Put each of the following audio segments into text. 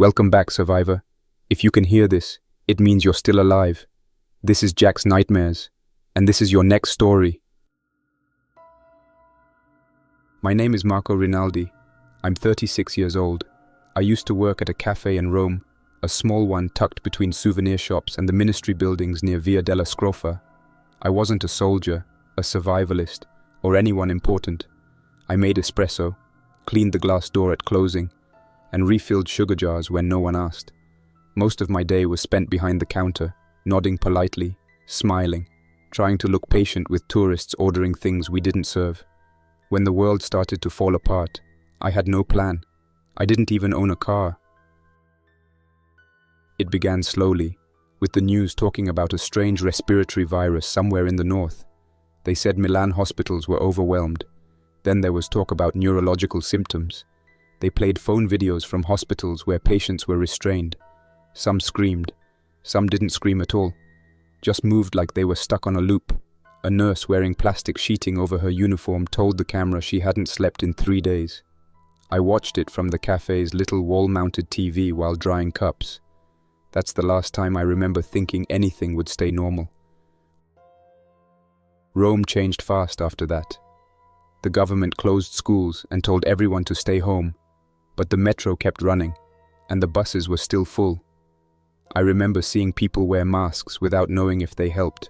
Welcome back, survivor. If you can hear this, it means you're still alive. This is Jack's Nightmares, and this is your next story. My name is Marco Rinaldi. I'm 36 years old. I used to work at a cafe in Rome, a small one tucked between souvenir shops and the ministry buildings near Via della Scrofa. I wasn't a soldier, a survivalist, or anyone important. I made espresso, cleaned the glass door at closing, and refilled sugar jars when no one asked. Most of my day was spent behind the counter, nodding politely, smiling, trying to look patient with tourists ordering things we didn't serve. When the world started to fall apart, I had no plan. I didn't even own a car. It began slowly, with the news talking about a strange respiratory virus somewhere in the north. They said Milan hospitals were overwhelmed. Then there was talk about neurological symptoms. They played phone videos from hospitals where patients were restrained. Some screamed. Some didn't scream at all, just moved like they were stuck on a loop. A nurse wearing plastic sheeting over her uniform told the camera she hadn't slept in 3 days. I watched it from the cafe's little wall-mounted TV while drying cups. That's the last time I remember thinking anything would stay normal. Rome changed fast after that. The government closed schools and told everyone to stay home, but the metro kept running, and the buses were still full. I remember seeing people wear masks without knowing if they helped.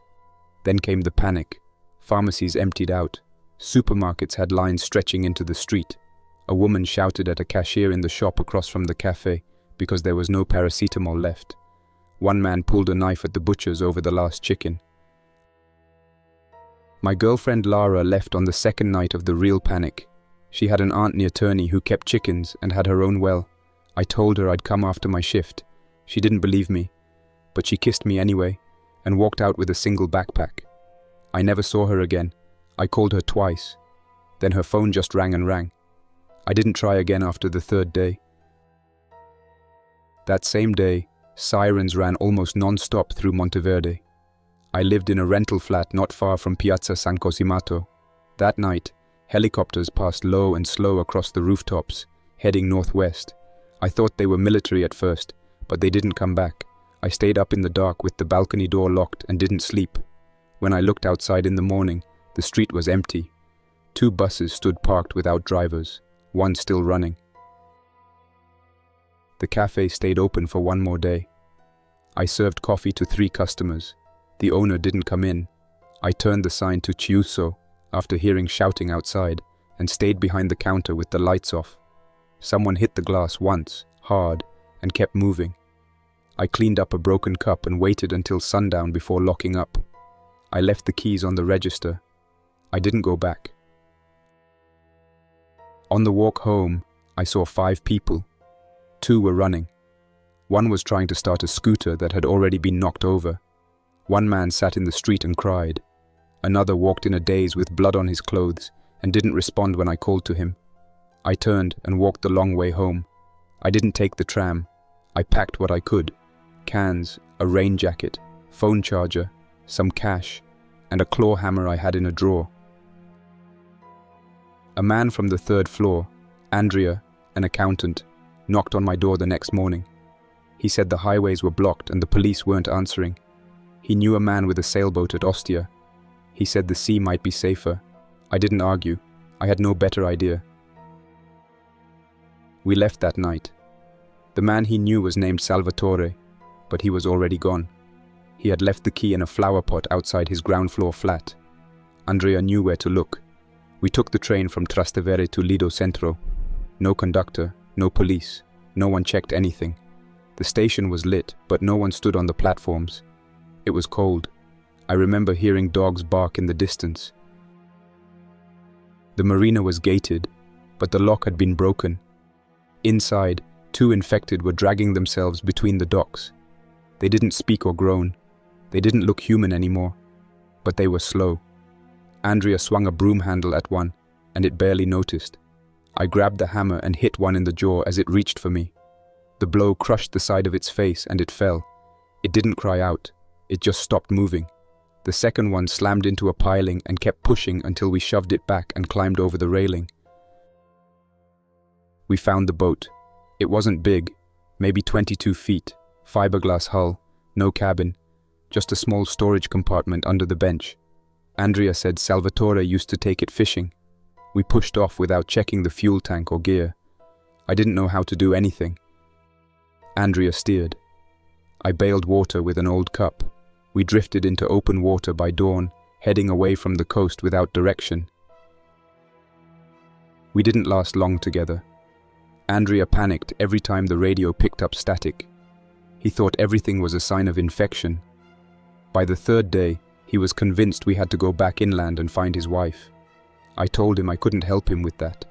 Then came the panic. Pharmacies emptied out. Supermarkets had lines stretching into the street. A woman shouted at a cashier in the shop across from the cafe because there was no paracetamol left. One man pulled a knife at the butcher's over the last chicken. My girlfriend Lara left on the second night of the real panic. She had an aunt near Turney who kept chickens and had her own well. I told her I'd come after my shift. She didn't believe me, but she kissed me anyway and walked out with a single backpack. I never saw her again. I called her twice. Then her phone just rang and rang. I didn't try again after the third day. That same day, sirens ran almost non-stop through Monteverde. I lived in a rental flat not far from Piazza San Cosimato. That night, helicopters passed low and slow across the rooftops, heading northwest. I thought they were military at first, but they didn't come back. I stayed up in the dark with the balcony door locked and didn't sleep. When I looked outside in the morning, the street was empty. 2 buses stood parked without drivers, one still running. The cafe stayed open for one more day. I served coffee to 3 customers. The owner didn't come in. I turned the sign to Chiuso after hearing shouting outside and stayed behind the counter with the lights off. Someone hit the glass once, hard, and kept moving. I cleaned up a broken cup and waited until sundown before locking up. I left the keys on the register. I didn't go back. On the walk home, I saw 5 people. 2 were running. One was trying to start a scooter that had already been knocked over. One man sat in the street and cried. Another walked in a daze with blood on his clothes and didn't respond when I called to him. I turned and walked the long way home. I didn't take the tram. I packed what I could. Cans, a rain jacket, phone charger, some cash, and a claw hammer I had in a drawer. A man from the 3rd floor, Andrea, an accountant, knocked on my door the next morning. He said the highways were blocked and the police weren't answering. He knew a man with a sailboat at Ostia. He said the sea might be safer. I didn't argue. I had no better idea. We left that night. The man he knew was named Salvatore, but he was already gone. He had left the key in a flower pot outside his ground floor flat. Andrea knew where to look. We took the train from Trastevere to Lido Centro. No conductor, no police, no one checked anything. The station was lit, but no one stood on the platforms. It was cold. I remember hearing dogs bark in the distance. The marina was gated, but the lock had been broken. Inside, 2 infected were dragging themselves between the docks. They didn't speak or groan. They didn't look human anymore, but they were slow. Andrea swung a broom handle at one, and it barely noticed. I grabbed the hammer and hit one in the jaw as it reached for me. The blow crushed the side of its face and it fell. It didn't cry out. It just stopped moving. The second one slammed into a piling and kept pushing until we shoved it back and climbed over the railing. We found the boat. It wasn't big, maybe 22 feet, fiberglass hull, no cabin, just a small storage compartment under the bench. Andrea said Salvatore used to take it fishing. We pushed off without checking the fuel tank or gear. I didn't know how to do anything. Andrea steered. I bailed water with an old cup. We drifted into open water by dawn, heading away from the coast without direction. We didn't last long together. Andrea panicked every time the radio picked up static. He thought everything was a sign of infection. By the third day, he was convinced we had to go back inland and find his wife. I told him I couldn't help him with that.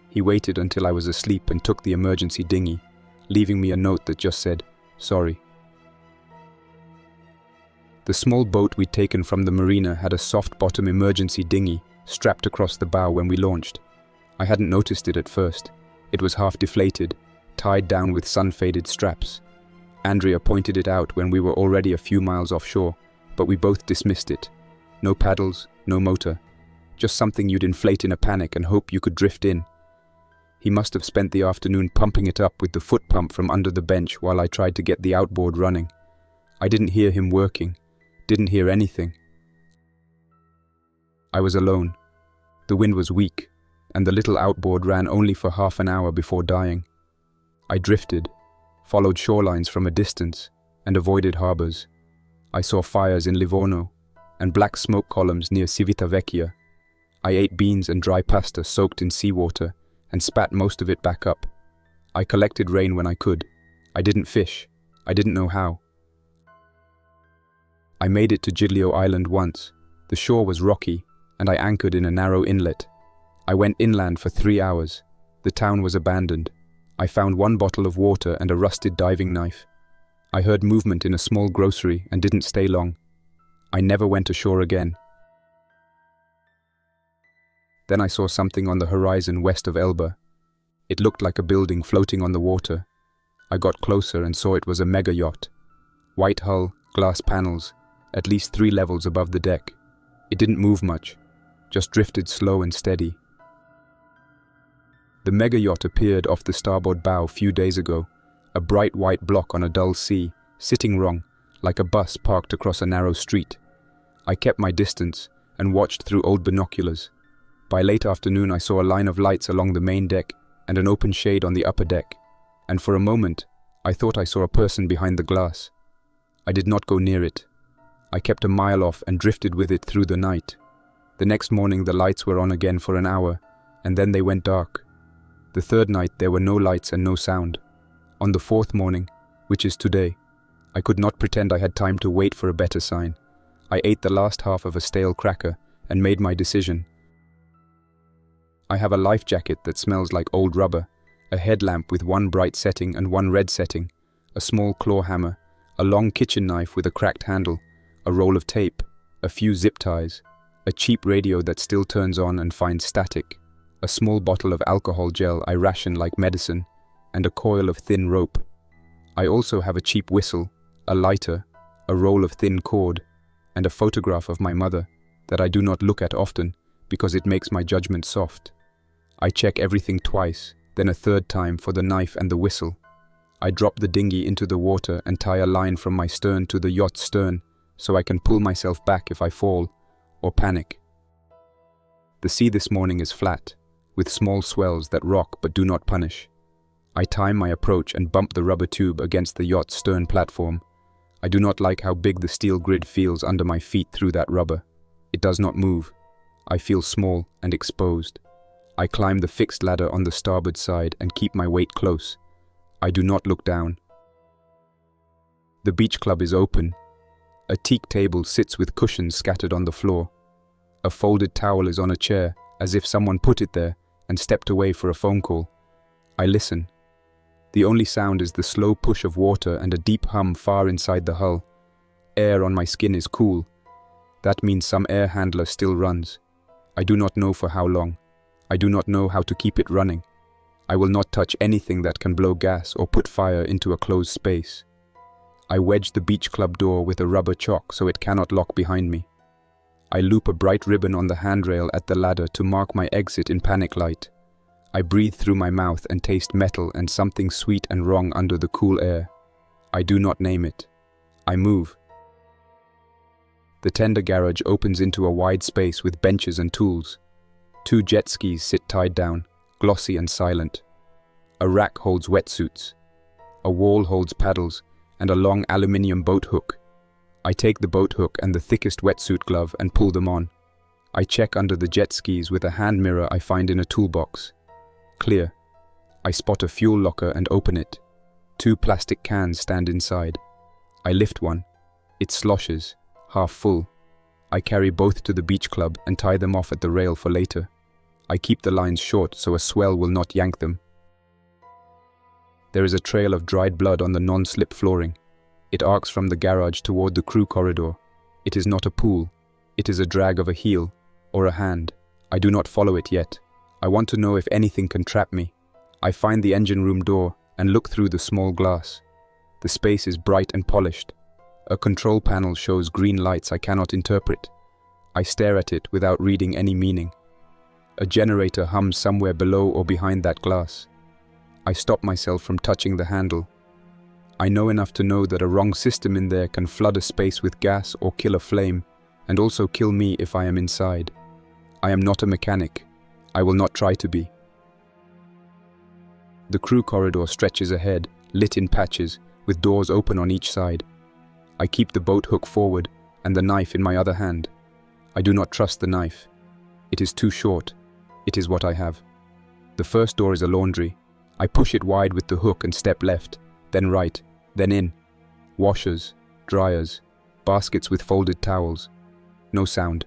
He waited until I was asleep and took the emergency dinghy, leaving me a note that just said, "Sorry." The small boat we'd taken from the marina had a soft-bottom emergency dinghy strapped across the bow when we launched. I hadn't noticed it at first. It was half deflated, tied down with sun-faded straps. Andrea pointed it out when we were already a few miles offshore, but we both dismissed it. No paddles, no motor. Just something you'd inflate in a panic and hope you could drift in. He must have spent the afternoon pumping it up with the foot pump from under the bench while I tried to get the outboard running. I didn't hear him working, didn't hear anything. I was alone. The wind was weak, and the little outboard ran only for half an hour before dying. I drifted, followed shorelines from a distance, and avoided harbors. I saw fires in Livorno, and black smoke columns near Civitavecchia. I ate beans and dry pasta soaked in seawater, and spat most of it back up. I collected rain when I could. I didn't fish. I didn't know how. I made it to Giglio Island once. The shore was rocky, and I anchored in a narrow inlet. I went inland for 3 hours. The town was abandoned. I found 1 bottle of water and a rusted diving knife. I heard movement in a small grocery and didn't stay long. I never went ashore again. Then I saw something on the horizon west of Elba. It looked like a building floating on the water. I got closer and saw it was a Megayacht. White hull, glass panels, at least 3 levels above the deck. It didn't move much, just drifted slow and steady. The Megayacht appeared off the starboard bow a few days ago, a bright white block on a dull sea, sitting wrong, like a bus parked across a narrow street. I kept my distance and watched through old binoculars. By late afternoon I saw a line of lights along the main deck and an open shade on the upper deck, and for a moment I thought I saw a person behind the glass. I did not go near it. I kept a mile off and drifted with it through the night. The next morning the lights were on again for an hour, and then they went dark. The third night there were no lights and no sound. On the 4th morning, which is today, I could not pretend I had time to wait for a better sign. I ate the last half of a stale cracker and made my decision. I have a life jacket that smells like old rubber, a headlamp with 1 bright setting and 1 red setting, a small claw hammer, a long kitchen knife with a cracked handle, a roll of tape, a few zip ties, a cheap radio that still turns on and finds static, a small bottle of alcohol gel I ration like medicine, and a coil of thin rope. I also have a cheap whistle, a lighter, a roll of thin cord, and a photograph of my mother that I do not look at often because it makes my judgment soft. I check everything twice, then a 3rd time for the knife and the whistle. I drop the dinghy into the water and tie a line from my stern to the yacht's stern so I can pull myself back if I fall or panic. The sea this morning is flat, with small swells that rock but do not punish. I time my approach and bump the rubber tube against the yacht's stern platform. I do not like how big the steel grid feels under my feet through that rubber. It does not move. I feel small and exposed. I climb the fixed ladder on the starboard side and keep my weight close. I do not look down. The beach club is open. A teak table sits with cushions scattered on the floor. A folded towel is on a chair, as if someone put it there and stepped away for a phone call. I listen. The only sound is the slow push of water and a deep hum far inside the hull. Air on my skin is cool. That means some air handler still runs. I do not know for how long. I do not know how to keep it running. I will not touch anything that can blow gas or put fire into a closed space. I wedge the beach club door with a rubber chock so it cannot lock behind me. I loop a bright ribbon on the handrail at the ladder to mark my exit in panic light. I breathe through my mouth and taste metal and something sweet and wrong under the cool air. I do not name it. I move. The tender garage opens into a wide space with benches and tools. 2 jet skis sit tied down, glossy and silent. A rack holds wetsuits. A wall holds paddles and a long aluminium boat hook. I take the boat hook and the thickest wetsuit glove and pull them on. I check under the jet skis with a hand mirror I find in a toolbox. Clear. I spot a fuel locker and open it. 2 plastic cans stand inside. I lift one. It sloshes, half full. I carry both to the beach club and tie them off at the rail for later. I keep the lines short so a swell will not yank them. There is a trail of dried blood on the non-slip flooring. It arcs from the garage toward the crew corridor. It is not a pool. It is a drag of a heel, or a hand. I do not follow it yet. I want to know if anything can trap me. I find the engine room door and look through the small glass. The space is bright and polished. A control panel shows green lights I cannot interpret. I stare at it without reading any meaning. A generator hums somewhere below or behind that glass. I stop myself from touching the handle. I know enough to know that a wrong system in there can flood a space with gas or kill a flame, and also kill me if I am inside. I am not a mechanic. I will not try to be. The crew corridor stretches ahead, lit in patches, with doors open on each side. I keep the boat hook forward and the knife in my other hand. I do not trust the knife. It is too short. It is what I have. The first door is a laundry. I push it wide with the hook and step left, then right, then in. Washers, dryers, baskets with folded towels. No sound.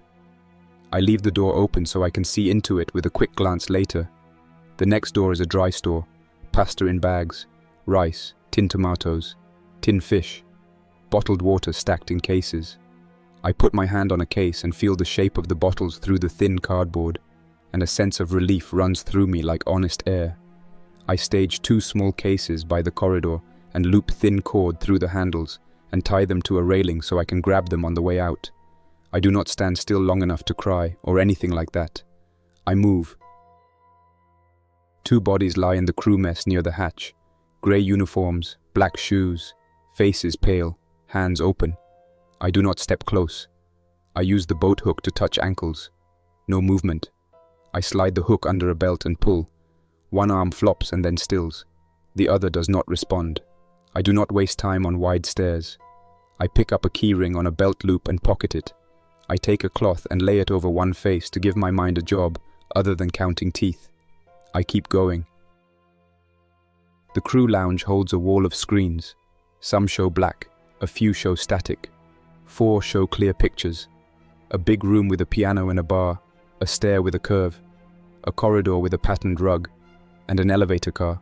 I leave the door open so I can see into it with a quick glance later. The next door is a dry store. Pasta in bags, rice, tin tomatoes, tin fish, bottled water stacked in cases. I put my hand on a case and feel the shape of the bottles through the thin cardboard, and a sense of relief runs through me like honest air. I stage 2 small cases by the corridor and loop thin cord through the handles and tie them to a railing so I can grab them on the way out. I do not stand still long enough to cry or anything like that. I move. 2 bodies lie in the crew mess near the hatch. Grey uniforms, black shoes, faces pale, hands open. I do not step close. I use the boat hook to touch ankles. No movement. I slide the hook under a belt and pull. One arm flops and then stills. The other does not respond. I do not waste time on wide stairs. I pick up a key ring on a belt loop and pocket it. I take a cloth and lay it over one face to give my mind a job other than counting teeth. I keep going. The crew lounge holds a wall of screens. Some show black, a few show static. 4 show clear pictures. A big room with a piano and a bar, a stair with a curve, a corridor with a patterned rug, and an elevator car.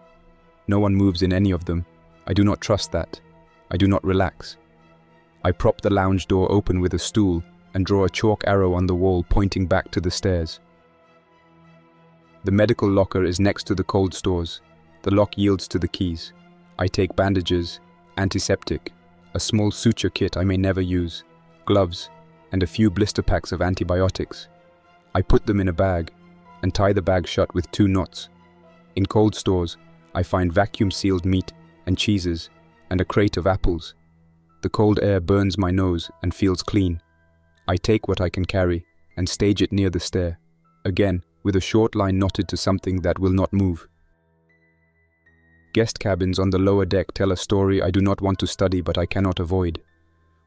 No one moves in any of them. I do not trust that. I do not relax. I prop the lounge door open with a stool and draw a chalk arrow on the wall pointing back to the stairs. The medical locker is next to the cold stores. The lock yields to the keys. I take bandages, antiseptic, a small suture kit I may never use, gloves, and a few blister packs of antibiotics. I put them in a bag and tie the bag shut with 2 knots. In cold stores, I find vacuum-sealed meat and cheeses and a crate of apples. The cold air burns my nose and feels clean. I take what I can carry and stage it near the stair, again with a short line knotted to something that will not move. Guest cabins on the lower deck tell a story I do not want to study but I cannot avoid.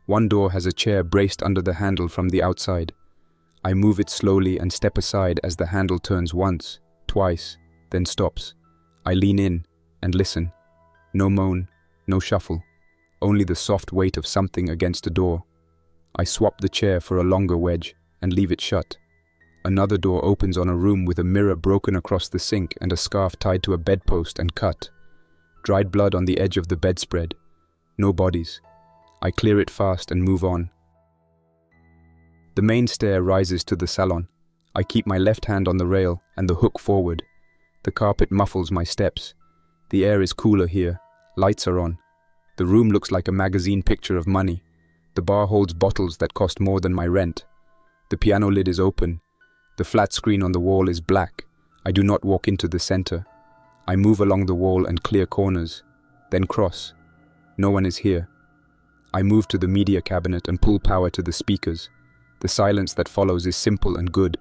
One door has a chair braced under the handle from the outside. I move it slowly and step aside as the handle turns once, twice, then stops. I lean in and listen. No moan, no shuffle, only the soft weight of something against a door. I swap the chair for a longer wedge and leave it shut. Another door opens on a room with a mirror broken across the sink and a scarf tied to a bedpost and cut. Dried blood on the edge of the bedspread. No bodies. I clear it fast and move on. The main stair rises to the salon. I keep my left hand on the rail and the hook forward. The carpet muffles my steps. The air is cooler here. Lights are on. The room looks like a magazine picture of money. The bar holds bottles that cost more than my rent. The piano lid is open. The flat screen on the wall is black. I do not walk into the center. I move along the wall and clear corners, then cross. No one is here. I move to the media cabinet and pull power to the speakers. The silence that follows is simple and good.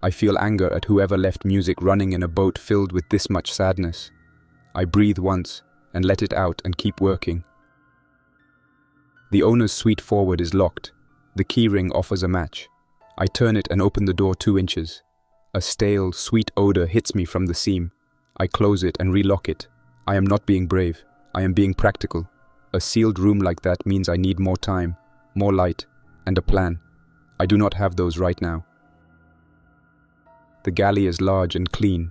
I feel anger at whoever left music running in a boat filled with this much sadness. I breathe once and let it out and keep working. The owner's suite forward is locked. The key ring offers a match. I turn it and open the door 2 inches. A stale, sweet odor hits me from the seam. I close it and relock it. I am not being brave. I am being practical. A sealed room like that means I need more time, more light, and a plan. I do not have those right now. The galley is large and clean.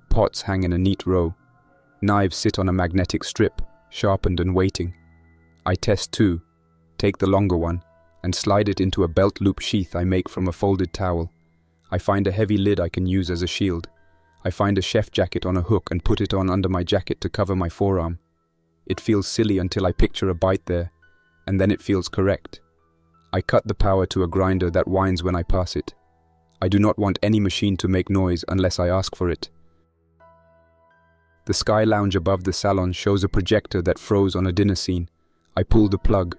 Pots hang in a neat row. Knives sit on a magnetic strip, sharpened and waiting. I test 2, take the longer one, and slide it into a belt loop sheath I make from a folded towel. I find a heavy lid I can use as a shield. I find a chef jacket on a hook and put it on under my jacket to cover my forearm. It feels silly until I picture a bite there, and then it feels correct. I cut the power to a grinder that whines when I pass it. I do not want any machine to make noise unless I ask for it. The sky lounge above the salon shows a projector that froze on a dinner scene. I pull the plug.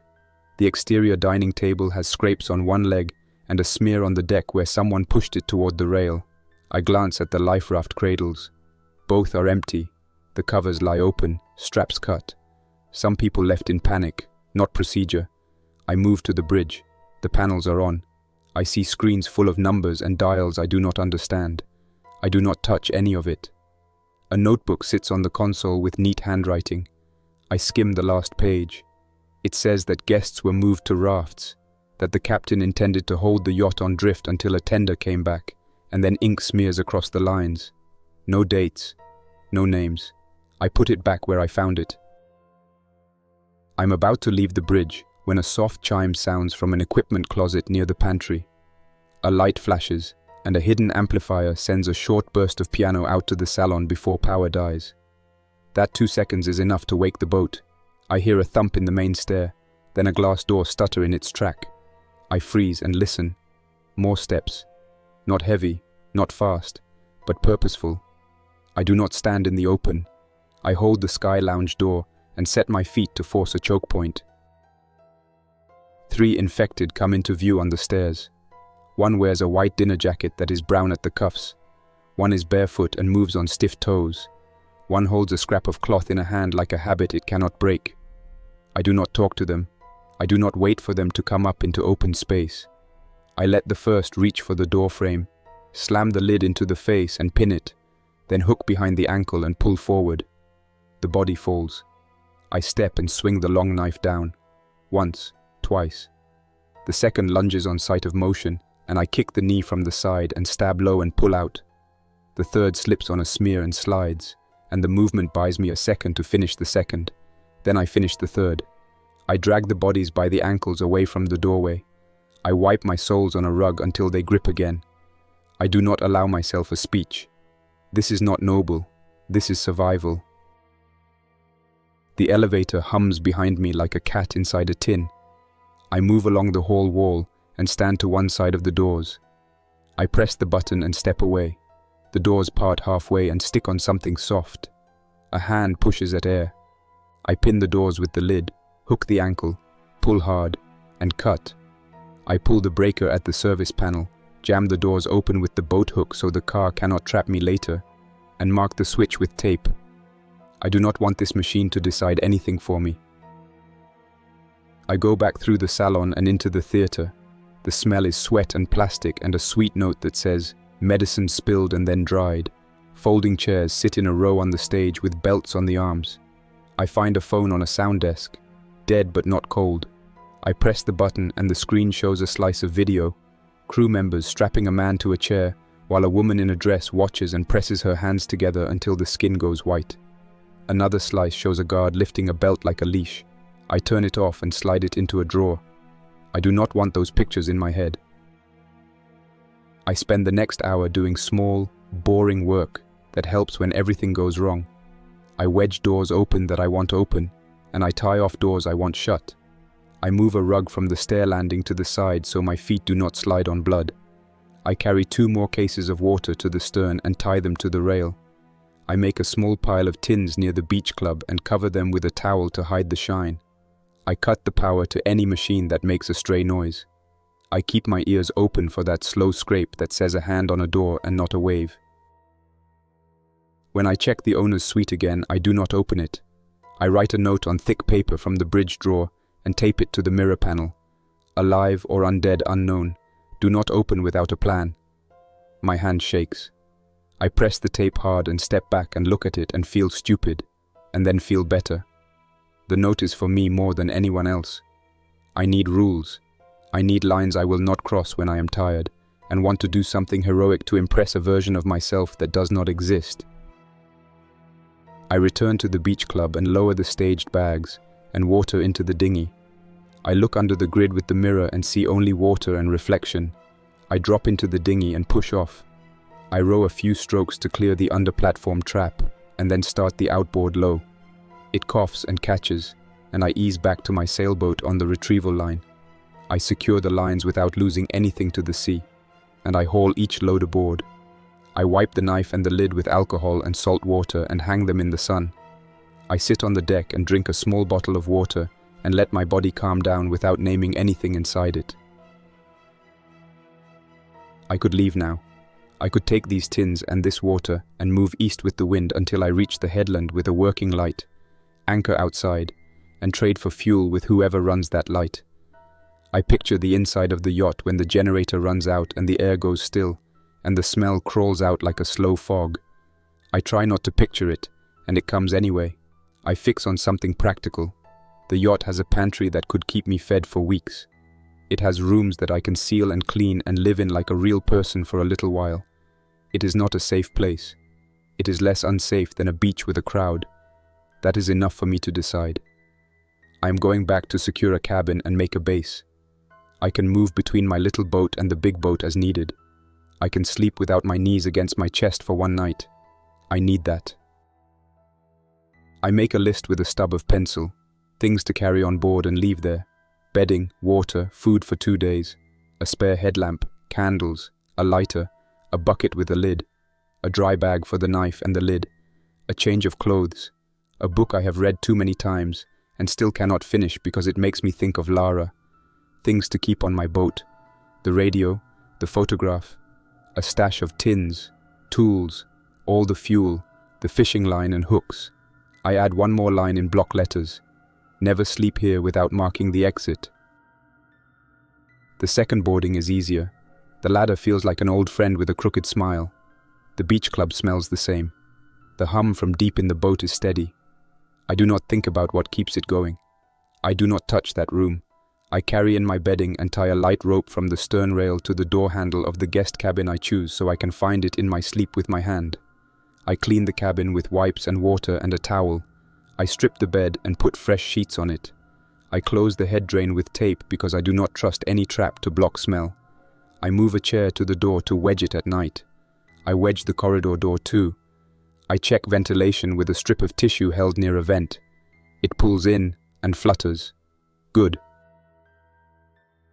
The exterior dining table has scrapes on one leg and a smear on the deck where someone pushed it toward the rail. I glance at the life raft cradles. Both are empty. The covers lie open, straps cut. Some people left in panic, not procedure. I move to the bridge. The panels are on. I see screens full of numbers and dials I do not understand. I do not touch any of it. A notebook sits on the console with neat handwriting. I skim the last page. It says that guests were moved to rafts, that the captain intended to hold the yacht on drift until a tender came back, and then ink smears across the lines. No dates, no names. I put it back where I found it. I'm about to leave the bridge when a soft chime sounds from an equipment closet near the pantry. A light flashes, and a hidden amplifier sends a short burst of piano out to the salon before power dies. That 2 seconds is enough to wake the boat. I hear a thump in the main stair, then a glass door stutter in its track. I freeze and listen. More steps. Not heavy, not fast, but purposeful. I do not stand in the open. I hold the sky lounge door and set my feet to force a choke point. 3 infected come into view on the stairs. One wears a white dinner jacket that is brown at the cuffs. One is barefoot and moves on stiff toes. One holds a scrap of cloth in a hand like a habit it cannot break. I do not talk to them. I do not wait for them to come up into open space. I let the first reach for the door frame, slam the lid into the face and pin it, then hook behind the ankle and pull forward. The body falls. I step and swing the long knife down. Once, twice. The second lunges on sight of motion, and I kick the knee from the side and stab low and pull out. The third slips on a smear and slides, and the movement buys me a second to finish the second. Then I finish the third. I drag the bodies by the ankles away from the doorway. I wipe my soles on a rug until they grip again. I do not allow myself a speech. This is not noble. This is survival. The elevator hums behind me like a cat inside a tin. I move along the hall wall and stand to one side of the doors. I press the button and step away. The doors part halfway and stick on something soft. A hand pushes at air. I pin the doors with the lid, hook the ankle, pull hard, and cut. I pull the breaker at the service panel, jam the doors open with the boat hook so the car cannot trap me later, and mark the switch with tape. I do not want this machine to decide anything for me. I go back through the salon and into the theater. The smell is sweat and plastic and a sweet note that says, medicine spilled and then dried. Folding chairs sit in a row on the stage with belts on the arms. I find a phone on a sound desk, dead but not cold. I press the button and the screen shows a slice of video. Crew members strapping a man to a chair while a woman in a dress watches and presses her hands together until the skin goes white. Another slice shows a guard lifting a belt like a leash. I turn it off and slide it into a drawer. I do not want those pictures in my head. I spend the next hour doing small, boring work that helps when everything goes wrong. I wedge doors open that I want open, and I tie off doors I want shut. I move a rug from the stair landing to the side so my feet do not slide on blood. I carry 2 more cases of water to the stern and tie them to the rail. I make a small pile of tins near the beach club and cover them with a towel to hide the shine. I cut the power to any machine that makes a stray noise. I keep my ears open for that slow scrape that says a hand on a door and not a wave. When I check the owner's suite again, I do not open it. I write a note on thick paper from the bridge drawer and tape it to the mirror panel. Alive or undead unknown. Do not open without a plan. My hand shakes. I press the tape hard and step back and look at it and feel stupid, and then feel better. The note is for me more than anyone else. I need rules. I need lines I will not cross when I am tired, and want to do something heroic to impress a version of myself that does not exist. I return to the beach club and lower the staged bags and water into the dinghy. I look under the grid with the mirror and see only water and reflection. I drop into the dinghy and push off. I row a few strokes to clear the under-platform trap and then start the outboard low. It coughs and catches, and I ease back to my sailboat on the retrieval line. I secure the lines without losing anything to the sea, and I haul each load aboard. I wipe the knife and the lid with alcohol and salt water and hang them in the sun. I sit on the deck and drink a small bottle of water and let my body calm down without naming anything inside it. I could leave now. I could take these tins and this water and move east with the wind until I reach the headland with a working light, anchor outside, and trade for fuel with whoever runs that light. I picture the inside of the yacht when the generator runs out and the air goes still, and the smell crawls out like a slow fog. I try not to picture it, and it comes anyway. I fix on something practical. The yacht has a pantry that could keep me fed for weeks. It has rooms that I can seal and clean and live in like a real person for a little while. It is not a safe place. It is less unsafe than a beach with a crowd. That is enough for me to decide. I am going back to secure a cabin and make a base. I can move between my little boat and the big boat as needed. I can sleep without my knees against my chest for one night. I need that. I make a list with a stub of pencil, things to carry on board and leave there. Bedding, water, food for 2 days, a spare headlamp, candles, a lighter, a bucket with a lid, a dry bag for the knife and the lid, a change of clothes, a book I have read too many times and still cannot finish because it makes me think of Lara, things to keep on my boat, the radio, the photograph, a stash of tins, tools, all the fuel, the fishing line and hooks. I add one more line in block letters. Never sleep here without marking the exit. The second boarding is easier. The ladder feels like an old friend with a crooked smile. The beach club smells the same. The hum from deep in the boat is steady. I do not think about what keeps it going. I do not touch that room. I carry in my bedding and tie a light rope from the stern rail to the door handle of the guest cabin I choose so I can find it in my sleep with my hand. I clean the cabin with wipes and water and a towel. I strip the bed and put fresh sheets on it. I close the head drain with tape because I do not trust any trap to block smell. I move a chair to the door to wedge it at night. I wedge the corridor door too. I check ventilation with a strip of tissue held near a vent. It pulls in and flutters. Good.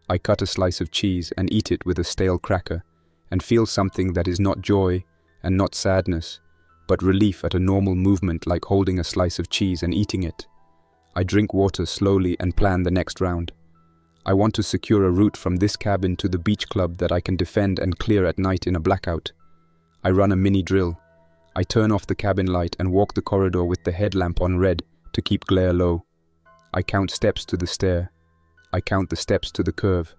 I cut a slice of cheese and eat it with a stale cracker and feel something that is not joy and not sadness, but relief at a normal movement like holding a slice of cheese and eating it. I drink water slowly and plan the next round. I want to secure a route from this cabin to the beach club that I can defend and clear at night in a blackout. I run a mini drill. I turn off the cabin light and walk the corridor with the headlamp on red to keep glare low. I count steps to the stair. I count the steps to the curve.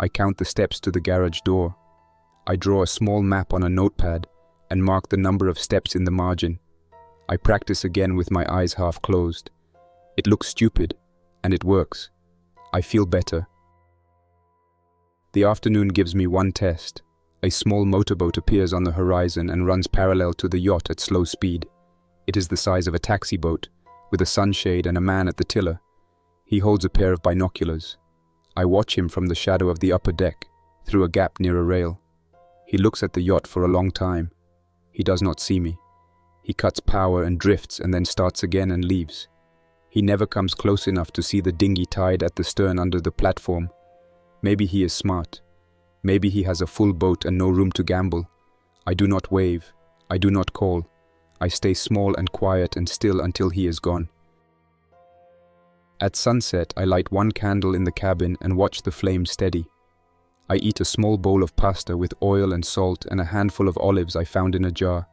I count the steps to the garage door. I draw a small map on a notepad and mark the number of steps in the margin. I practice again with my eyes half closed. It looks stupid, and it works. I feel better. The afternoon gives me one test. A small motorboat appears on the horizon and runs parallel to the yacht at slow speed. It is the size of a taxi boat, with a sunshade and a man at the tiller. He holds a pair of binoculars. I watch him from the shadow of the upper deck, through a gap near a rail. He looks at the yacht for a long time. He does not see me. He cuts power and drifts and then starts again and leaves. He never comes close enough to see the dinghy tied at the stern under the platform. Maybe he is smart. Maybe he has a full boat and no room to gamble. I do not wave. I do not call. I stay small and quiet and still until he is gone. At sunset, I light one candle in the cabin and watch the flame steady. I eat a small bowl of pasta with oil and salt and a handful of olives I found in a jar.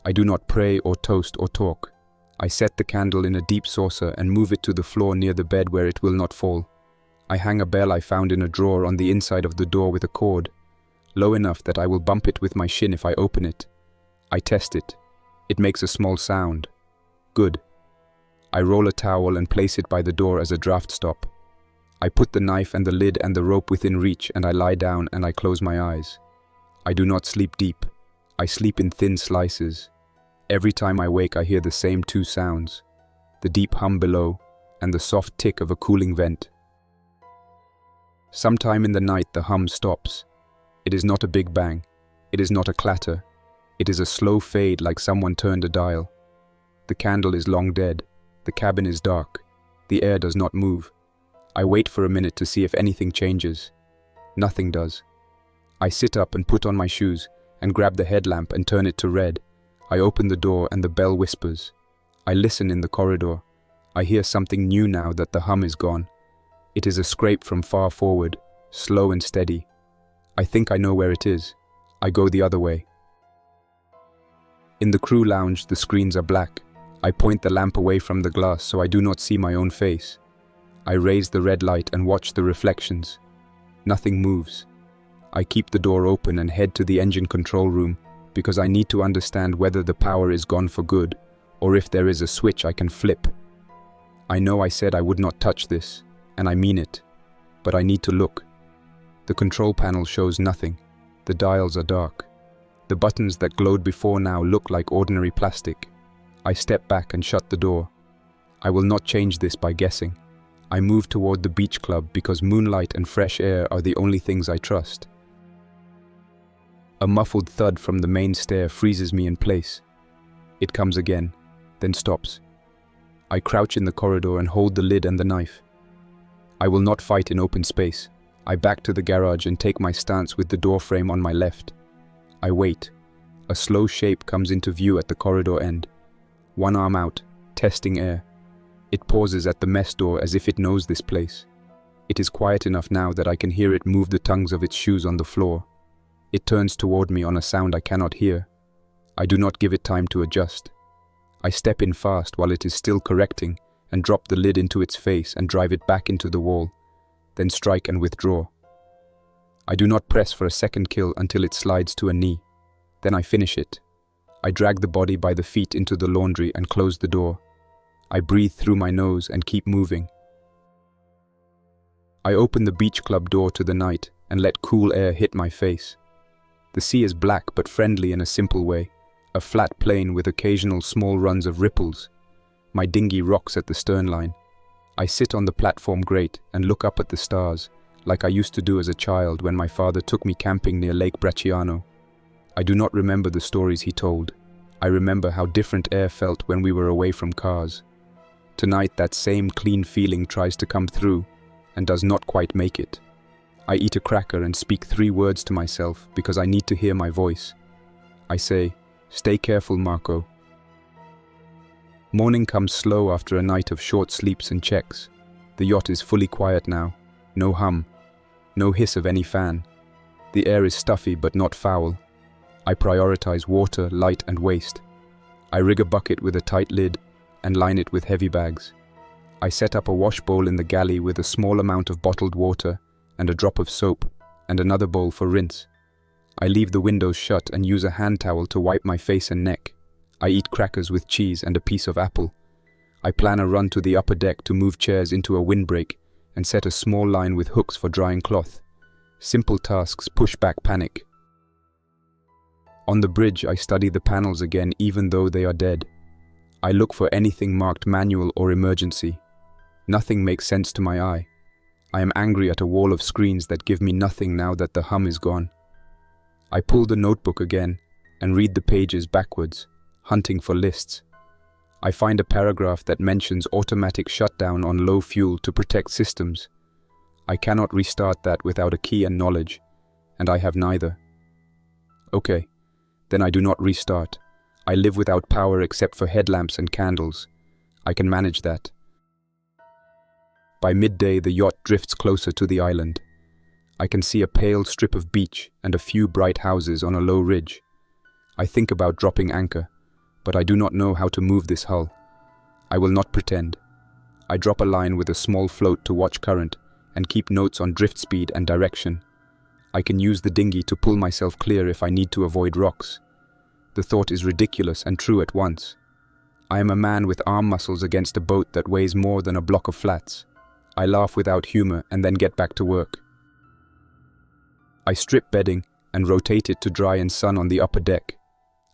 I do not pray or toast or talk. I set the candle in a deep saucer and move it to the floor near the bed where it will not fall. I hang a bell I found in a drawer on the inside of the door with a cord, low enough that I will bump it with my shin if I open it. I test it. It makes a small sound. Good. I roll a towel and place it by the door as a draft stop. I put the knife and the lid and the rope within reach and I lie down and I close my eyes. I do not sleep deep. I sleep in thin slices. Every time I wake I hear the same two sounds, the deep hum below and the soft tick of a cooling vent. Sometime in the night the hum stops. It is not a big bang. It is not a clatter. It is a slow fade like someone turned a dial. The candle is long dead. The cabin is dark. The air does not move. I wait for a minute to see if anything changes. Nothing does. I sit up and put on my shoes and grab the headlamp and turn it to red. I open the door and the bell whispers. I listen in the corridor. I hear something new now that the hum is gone. It is a scrape from far forward, slow and steady. I think I know where it is. I go the other way. In the crew lounge, the screens are black. I point the lamp away from the glass so I do not see my own face. I raise the red light and watch the reflections. Nothing moves. I keep the door open and head to the engine control room because I need to understand whether the power is gone for good or if there is a switch I can flip. I know I said I would not touch this, and I mean it, but I need to look. The control panel shows nothing. The dials are dark. The buttons that glowed before now look like ordinary plastic. I step back and shut the door. I will not change this by guessing. I move toward the beach club because moonlight and fresh air are the only things I trust. A muffled thud from the main stair freezes me in place. It comes again, then stops. I crouch in the corridor and hold the lid and the knife. I will not fight in open space. I back to the garage and take my stance with the door frame on my left. I wait. A slow shape comes into view at the corridor end. One arm out, testing air. It pauses at the mess door as if it knows this place. It is quiet enough now that I can hear it move the tongues of its shoes on the floor. It turns toward me on a sound I cannot hear. I do not give it time to adjust. I step in fast while it is still correcting and drop the lid into its face and drive it back into the wall, then strike and withdraw. I do not press for a second kill until it slides to a knee. Then I finish it. I drag the body by the feet into the laundry and close the door. I breathe through my nose and keep moving. I open the beach club door to the night and let cool air hit my face. The sea is black but friendly in a simple way, a flat plain with occasional small runs of ripples. My dinghy rocks at the stern line. I sit on the platform grate and look up at the stars, like I used to do as a child when my father took me camping near Lake Bracciano. I do not remember the stories he told. I remember how different air felt when we were away from cars. Tonight that same clean feeling tries to come through and does not quite make it. I eat a cracker and speak 3 words to myself because I need to hear my voice. I say, "Stay careful, Marco." Morning comes slow after a night of short sleeps and checks. The yacht is fully quiet now. No hum. No hiss of any fan. The air is stuffy but not foul. I prioritize water, light and waste. I rig a bucket with a tight lid and line it with heavy bags. I set up a wash bowl in the galley with a small amount of bottled water and a drop of soap and another bowl for rinse. I leave the windows shut and use a hand towel to wipe my face and neck. I eat crackers with cheese and a piece of apple. I plan a run to the upper deck to move chairs into a windbreak and set a small line with hooks for drying cloth. Simple tasks push back panic. On the bridge, I study the panels again even though they are dead. I look for anything marked manual or emergency. Nothing makes sense to my eye. I am angry at a wall of screens that give me nothing now that the hum is gone. I pull the notebook again and read the pages backwards, hunting for lists. I find a paragraph that mentions automatic shutdown on low fuel to protect systems. I cannot restart that without a key and knowledge. and I have neither. Okay, then I do not restart. I live without power except for headlamps and candles. I can manage that. By midday, the yacht drifts closer to the island. I can see a pale strip of beach and a few bright houses on a low ridge. I think about dropping anchor, but I do not know how to move this hull. I will not pretend. I drop a line with a small float to watch current and keep notes on drift speed and direction. I can use the dinghy to pull myself clear if I need to avoid rocks. The thought is ridiculous and true at once. I am a man with arm muscles against a boat that weighs more than a block of flats. I laugh without humor and then get back to work. I strip bedding and rotate it to dry and sun on the upper deck.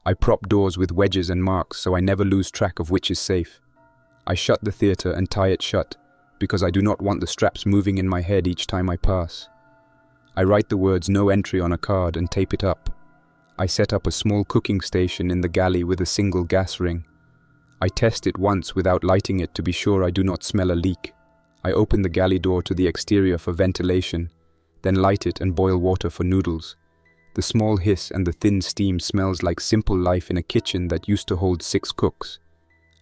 I prop doors with wedges and marks so I never lose track of which is safe. I shut the theater and tie it shut because I do not want the straps moving in my head each time I pass. I write the words "no entry" on a card and tape it up. I set up a small cooking station in the galley with a single gas ring. I test it once without lighting it to be sure I do not smell a leak. I open the galley door to the exterior for ventilation, then light it and boil water for noodles. The small hiss and the thin steam smells like simple life in a kitchen that used to hold 6 cooks.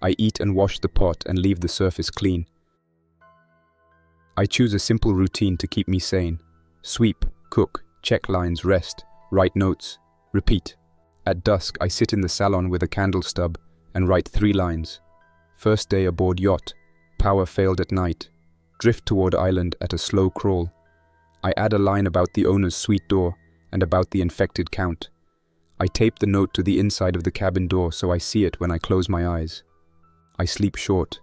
I eat and wash the pot and leave the surface clean. I choose a simple routine to keep me sane. Sweep, cook, check lines, rest, write notes, repeat. At dusk, I sit in the salon with a candle stub and write 3 lines. First day aboard yacht. Power failed at night. Drift toward island at a slow crawl. I add a line about the owner's suite door and about the infected count. I tape the note to the inside of the cabin door so I see it when I close my eyes. I sleep short.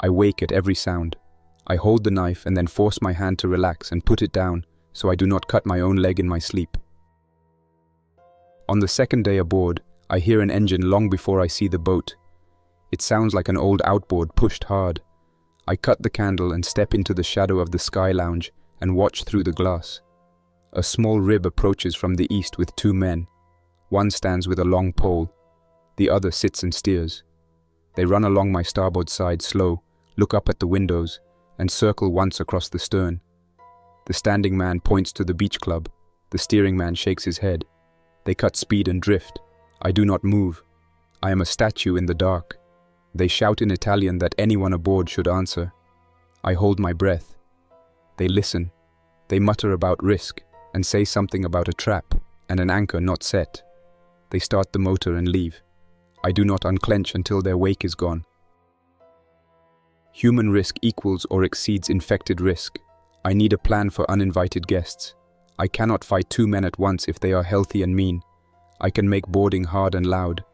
I wake at every sound. I hold the knife and then force my hand to relax and put it down so I do not cut my own leg in my sleep. On the second day aboard, I hear an engine long before I see the boat. It sounds like an old outboard pushed hard. I cut the candle and step into the shadow of the sky lounge and watch through the glass. A small rib approaches from the east with 2 men. One stands with a long pole. The other sits and steers. They run along my starboard side slow, look up at the windows, and circle once across the stern. The standing man points to the beach club. The steering man shakes his head. They cut speed and drift. I do not move. I am a statue in the dark. They shout in Italian that anyone aboard should answer. I hold my breath. They listen. They mutter about risk and say something about a trap and an anchor not set. They start the motor and leave. I do not unclench until their wake is gone. Human risk equals or exceeds infected risk. I need a plan for uninvited guests. I cannot fight 2 men at once if they are healthy and mean. I can make boarding hard and loud.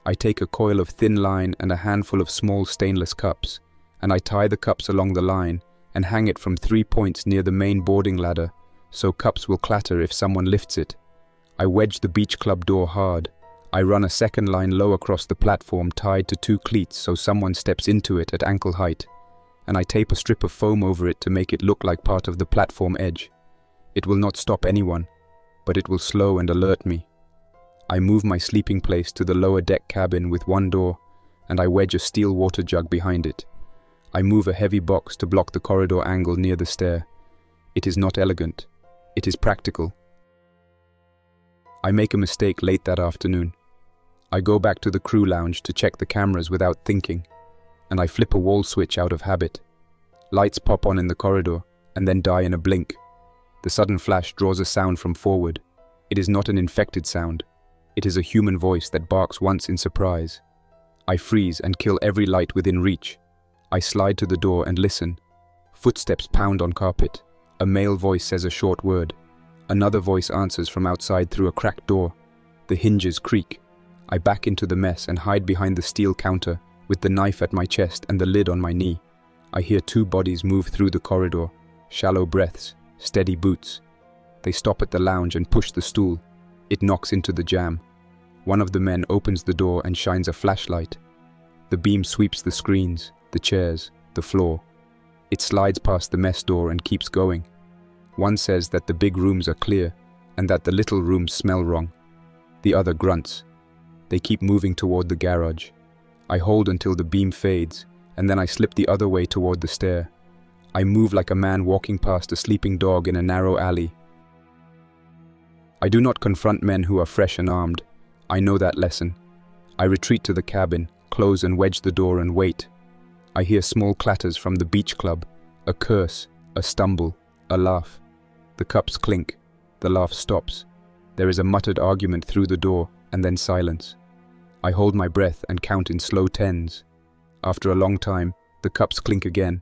I take a coil of thin line and a handful of small stainless cups, and I tie the cups along the line and hang it from 3 points near the main boarding ladder, so cups will clatter if someone lifts it. I wedge the beach club door hard. I run a second line low across the platform tied to 2 cleats so someone steps into it at ankle height, and I tape a strip of foam over it to make it look like part of the platform edge. It will not stop anyone, but it will slow and alert me. I move my sleeping place to the lower deck cabin with 1 door, and I wedge a steel water jug behind it. I move a heavy box to block the corridor angle near the stair. It is not elegant. It is practical. I make a mistake late that afternoon. I go back to the crew lounge to check the cameras without thinking, and I flip a wall switch out of habit. Lights pop on in the corridor, and then die in a blink. The sudden flash draws a sound from forward. It is not an infected sound. It is a human voice that barks once in surprise. I freeze and kill every light within reach. I slide to the door and listen. Footsteps pound on carpet. A male voice says a short word. Another voice answers from outside through a cracked door. The hinges creak. I back into the mess and hide behind the steel counter, with the knife at my chest and the lid on my knee. I hear 2 bodies move through the corridor. Shallow breaths, steady boots. They stop at the lounge and push the stool. It knocks into the jamb. One of the men opens the door and shines a flashlight. The beam sweeps the screens, the chairs, the floor. It slides past the mess door and keeps going. One says that the big rooms are clear and that the little rooms smell wrong. The other grunts. They keep moving toward the garage. I hold until the beam fades, and then I slip the other way toward the stair. I move like a man walking past a sleeping dog in a narrow alley. I do not confront men who are fresh and armed. I know that lesson. I retreat to the cabin, close and wedge the door and wait. I hear small clatters from the beach club, a curse, a stumble, a laugh. The cups clink, the laugh stops. There is a muttered argument through the door, and then silence. I hold my breath and count in slow tens. After a long time, the cups clink again,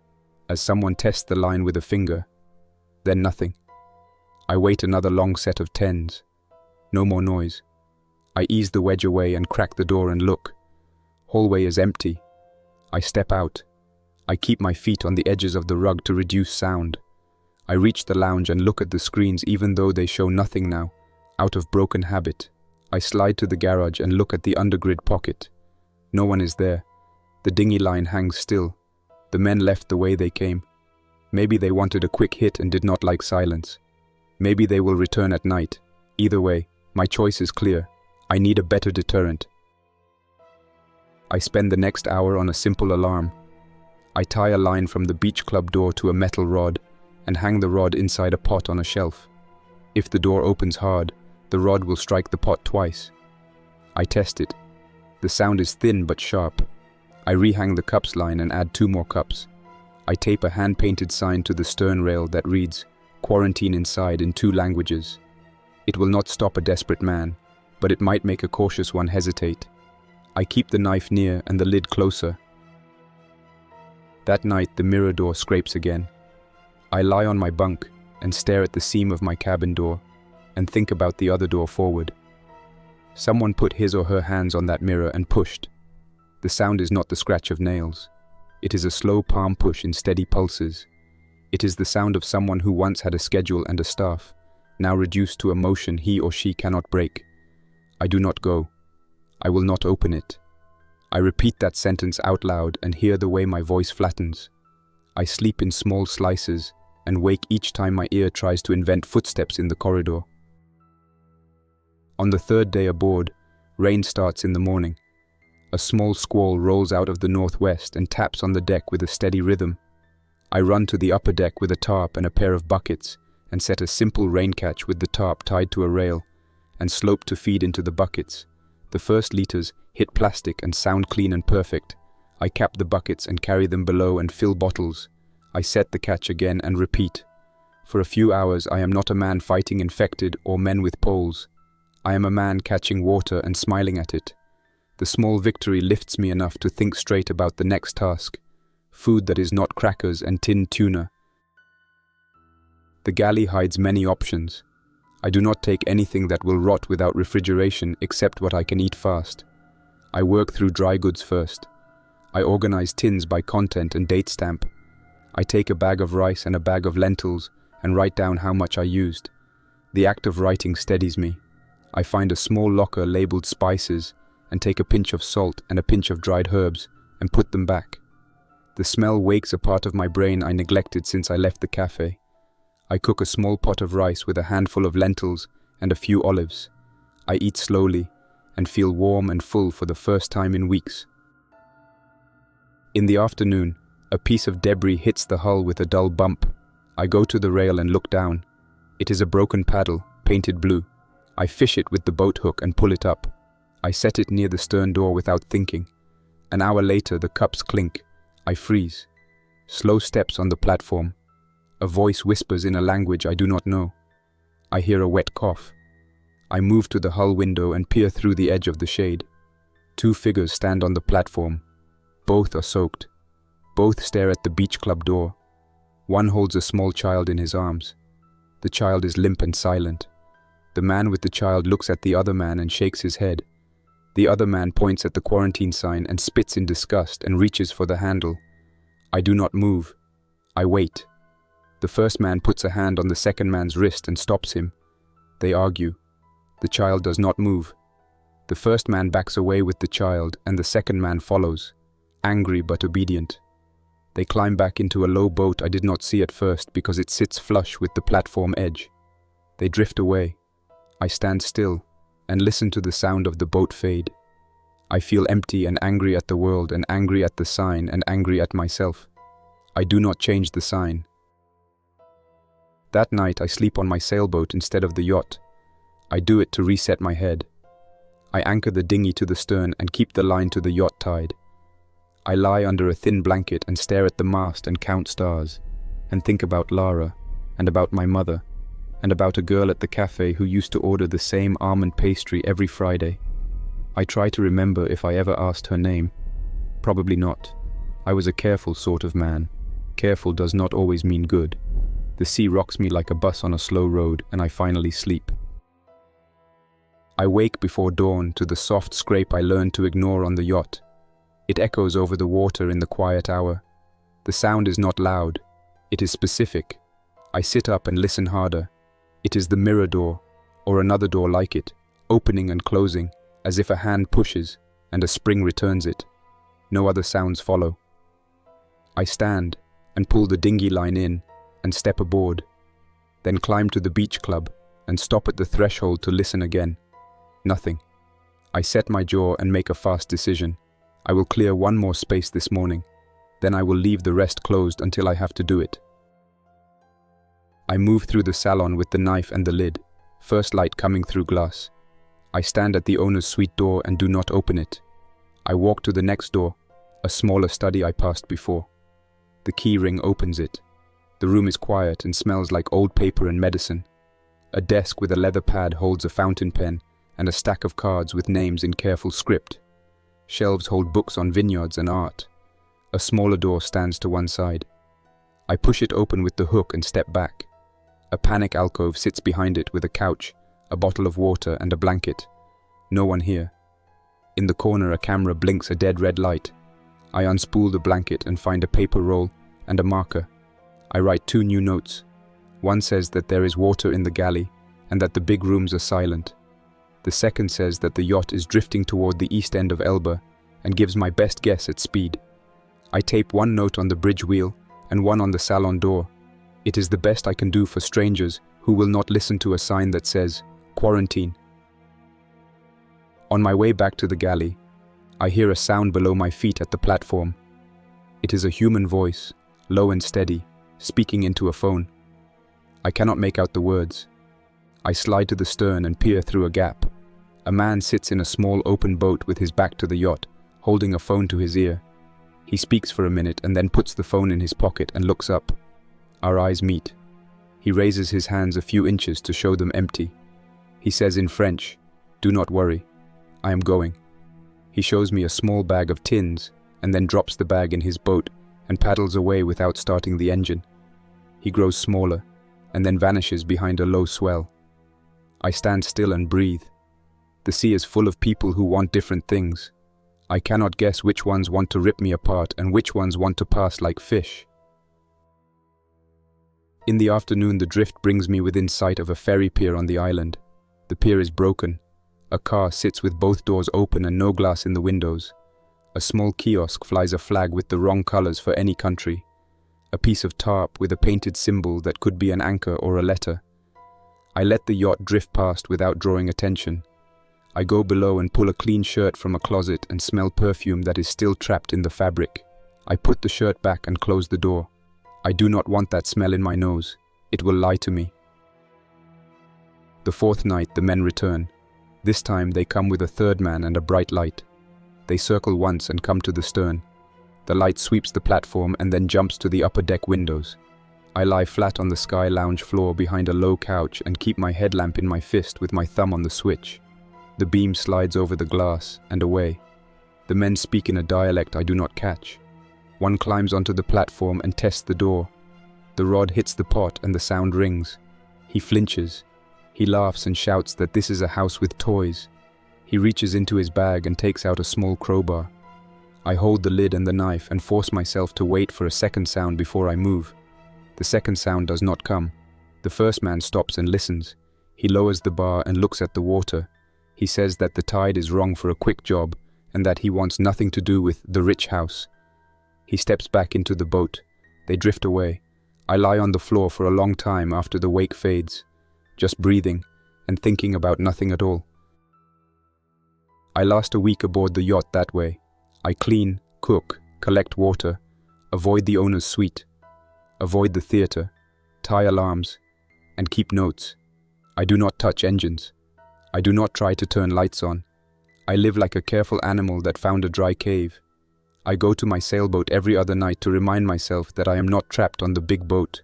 as someone tests the line with a finger. Then nothing. I wait another long set of tens. No more noise. I ease the wedge away and crack the door and look. Hallway is empty. I step out. I keep my feet on the edges of the rug to reduce sound. I reach the lounge and look at the screens even though they show nothing now, out of broken habit. I slide to the garage and look at the undergrid pocket. No one is there. The dinghy line hangs still. The men left the way they came. Maybe they wanted a quick hit and did not like silence. Maybe they will return at night. Either way, my choice is clear. I need a better deterrent. I spend the next hour on a simple alarm. I tie a line from the beach club door to a metal rod and hang the rod inside a pot on a shelf. If the door opens hard, the rod will strike the pot twice. I test it. The sound is thin but sharp. I rehang the cups line and add 2 more cups. I tape a hand-painted sign to the stern rail that reads, "Quarantine inside" in 2 languages. It will not stop a desperate man, but it might make a cautious one hesitate. I keep the knife near and the lid closer. That night, the mirror door scrapes again. I lie on my bunk and stare at the seam of my cabin door and think about the other door forward. Someone put his or her hands on that mirror and pushed. The sound is not the scratch of nails. It is a slow palm push in steady pulses. It is the sound of someone who once had a schedule and a staff, now reduced to a motion he or she cannot break. I do not go. I will not open it. I repeat that sentence out loud and hear the way my voice flattens. I sleep in small slices and wake each time my ear tries to invent footsteps in the corridor. On the 3rd day aboard, rain starts in the morning. A small squall rolls out of the northwest and taps on the deck with a steady rhythm. I run to the upper deck with a tarp and a pair of buckets and set a simple rain catch with the tarp tied to a rail and slope to feed into the buckets. The first liters hit plastic and sound clean and perfect. I cap the buckets and carry them below and fill bottles. I set the catch again and repeat. For a few hours I am not a man fighting infected or men with poles. I am a man catching water and smiling at it. The small victory lifts me enough to think straight about the next task. Food that is not crackers and tinned tuna. The galley hides many options. I do not take anything that will rot without refrigeration except what I can eat fast. I work through dry goods first. I organize tins by content and date stamp. I take a bag of rice and a bag of lentils and write down how much I used. The act of writing steadies me. I find a small locker labeled spices and take a pinch of salt and a pinch of dried herbs and put them back. The smell wakes a part of my brain I neglected since I left the cafe. I cook a small pot of rice with a handful of lentils and a few olives. I eat slowly and feel warm and full for the first time in weeks. In the afternoon, a piece of debris hits the hull with a dull bump. I go to the rail and look down. It is a broken paddle, painted blue. I fish it with the boat hook and pull it up. I set it near the stern door without thinking. An hour later, the cups clink. I freeze. Slow steps on the platform. A voice whispers in a language I do not know. I hear a wet cough. I move to the hull window and peer through the edge of the shade. 2 figures stand on the platform. Both are soaked. Both stare at the beach club door. One holds a small child in his arms. The child is limp and silent. The man with the child looks at the other man and shakes his head. The other man points at the quarantine sign and spits in disgust and reaches for the handle. I do not move. I wait. The first man puts a hand on the second man's wrist and stops him. They argue. The child does not move. The first man backs away with the child and the second man follows, angry but obedient. They climb back into a low boat I did not see at first because it sits flush with the platform edge. They drift away. I stand still and listen to the sound of the boat fade. I feel empty and angry at the world and angry at the sign and angry at myself. I do not change the sign. That night I sleep on my sailboat instead of the yacht. I do it to reset my head. I anchor the dinghy to the stern and keep the line to the yacht tide. I lie under a thin blanket and stare at the mast and count stars, and think about Lara, and about my mother, and about a girl at the cafe who used to order the same almond pastry every Friday. I try to remember if I ever asked her name. Probably not. I was a careful sort of man. Careful does not always mean good. The sea rocks me like a bus on a slow road, and I finally sleep. I wake before dawn to the soft scrape I learned to ignore on the yacht. It echoes over the water in the quiet hour. The sound is not loud. It is specific. I sit up and listen harder. It is the mirror door, or another door like it, opening and closing, as if a hand pushes and a spring returns it. No other sounds follow. I stand and pull the dinghy line in and step aboard, then climb to the beach club and stop at the threshold to listen again. Nothing. I set my jaw and make a fast decision. I will clear one more space this morning, then I will leave the rest closed until I have to do it. I move through the salon with the knife and the lid, first light coming through glass. I stand at the owner's suite door and do not open it. I walk to the next door, a smaller study I passed before. The key ring opens it. The room is quiet and smells like old paper and medicine. A desk with a leather pad holds a fountain pen and a stack of cards with names in careful script. Shelves hold books on vineyards and art. A smaller door stands to one side. I push it open with the hook and step back. A panic alcove sits behind it with a couch, a bottle of water and a blanket. No one here. In the corner a camera blinks a dead red light. I unspool the blanket and find a paper roll and a marker. I write 2 new notes. One says that there is water in the galley and that the big rooms are silent. The second says that the yacht is drifting toward the east end of Elba and gives my best guess at speed. I tape 1 note on the bridge wheel and 1 on the salon door. It is the best I can do for strangers who will not listen to a sign that says, "Quarantine." On my way back to the galley, I hear a sound below my feet at the platform. It is a human voice, low and steady, speaking into a phone. I cannot make out the words. I slide to the stern and peer through a gap. A man sits in a small open boat with his back to the yacht, holding a phone to his ear. He speaks for a minute and then puts the phone in his pocket and looks up. Our eyes meet. He raises his hands a few inches to show them empty. He says in French, "Do not worry. I am going." He shows me a small bag of tins and then drops the bag in his boat and paddles away without starting the engine. He grows smaller and then vanishes behind a low swell. I stand still and breathe. The sea is full of people who want different things. I cannot guess which ones want to rip me apart and which ones want to pass like fish. In the afternoon, the drift brings me within sight of a ferry pier on the island. The pier is broken. A car sits with both doors open and no glass in the windows. A small kiosk flies a flag with the wrong colors for any country. A piece of tarp with a painted symbol that could be an anchor or a letter. I let the yacht drift past without drawing attention. I go below and pull a clean shirt from a closet and smell perfume that is still trapped in the fabric. I put the shirt back and close the door. I do not want that smell in my nose. It will lie to me. The 4th night, the men return. This time they come with a 3rd man and a bright light. They circle once and come to the stern. The light sweeps the platform and then jumps to the upper deck windows. I lie flat on the sky lounge floor behind a low couch and keep my headlamp in my fist with my thumb on the switch. The beam slides over the glass and away. The men speak in a dialect I do not catch. One climbs onto the platform and tests the door. The rod hits the pot and the sound rings. He flinches. He laughs and shouts that this is a house with toys. He reaches into his bag and takes out a small crowbar. I hold the lid and the knife and force myself to wait for a second sound before I move. The second sound does not come. The first man stops and listens. He lowers the bar and looks at the water. He says that the tide is wrong for a quick job and that he wants nothing to do with the rich house. He steps back into the boat. They drift away. I lie on the floor for a long time after the wake fades, just breathing and thinking about nothing at all. I last a week aboard the yacht that way. I clean, cook, collect water, avoid the owner's suite, avoid the theater, tie alarms, and keep notes. I do not touch engines. I do not try to turn lights on. I live like a careful animal that found a dry cave. I go to my sailboat every other night to remind myself that I am not trapped on the big boat.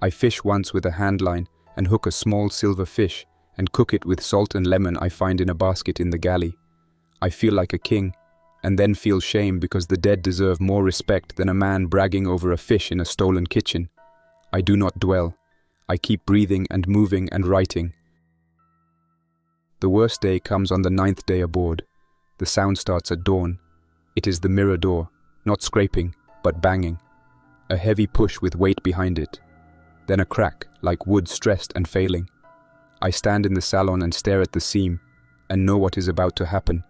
I fish once with a handline and hook a small silver fish and cook it with salt and lemon I find in a basket in the galley. I feel like a king, and then feel shame because the dead deserve more respect than a man bragging over a fish in a stolen kitchen. I do not dwell. I keep breathing and moving and writing. The worst day comes on the 9th day aboard. The sound starts at dawn. It is the mirror door, not scraping, but banging. A heavy push with weight behind it. Then a crack, like wood stressed and failing. I stand in the salon and stare at the seam, and know what is about to happen.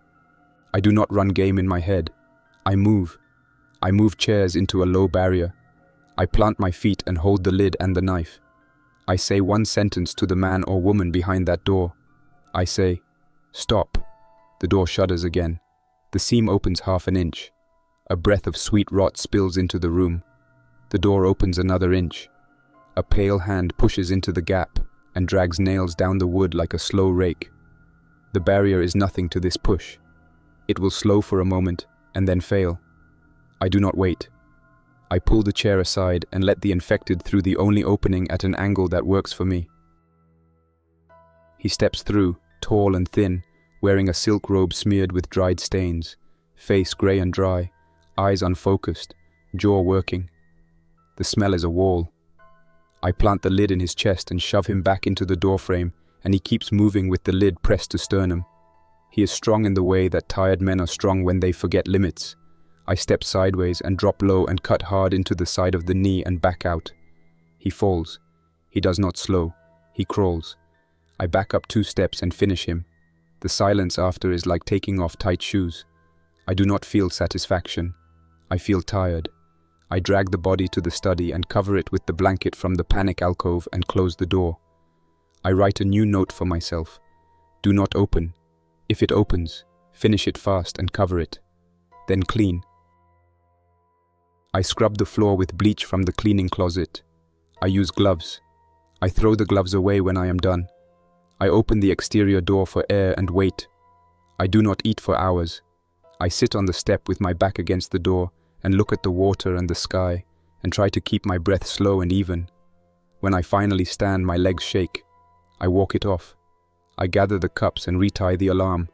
I do not run game in my head. I move. I move chairs into a low barrier. I plant my feet and hold the lid and the knife. I say one sentence to the man or woman behind that door. I say, "Stop." The door shudders again. The seam opens half an inch. A breath of sweet rot spills into the room. The door opens another inch. A pale hand pushes into the gap and drags nails down the wood like a slow rake. The barrier is nothing to this push. It will slow for a moment and then fail. I do not wait. I pull the chair aside and let the infected through the only opening at an angle that works for me. He steps through, tall and thin, wearing a silk robe smeared with dried stains, face grey and dry, eyes unfocused, jaw working. The smell is a wall. I plant the lid in his chest and shove him back into the doorframe, and he keeps moving with the lid pressed to sternum. He is strong in the way that tired men are strong when they forget limits. I step sideways and drop low and cut hard into the side of the knee and back out. He falls. He does not slow. He crawls. I back up 2 steps and finish him. The silence after is like taking off tight shoes. I do not feel satisfaction. I feel tired. I drag the body to the study and cover it with the blanket from the panic alcove and close the door. I write a new note for myself. Do not open. If it opens, finish it fast and cover it. Then clean. I scrub the floor with bleach from the cleaning closet. I use gloves. I throw the gloves away when I am done. I open the exterior door for air and wait. I do not eat for hours. I sit on the step with my back against the door and look at the water and the sky and try to keep my breath slow and even. When I finally stand, my legs shake. I walk it off. I gather the cups and retie the alarm.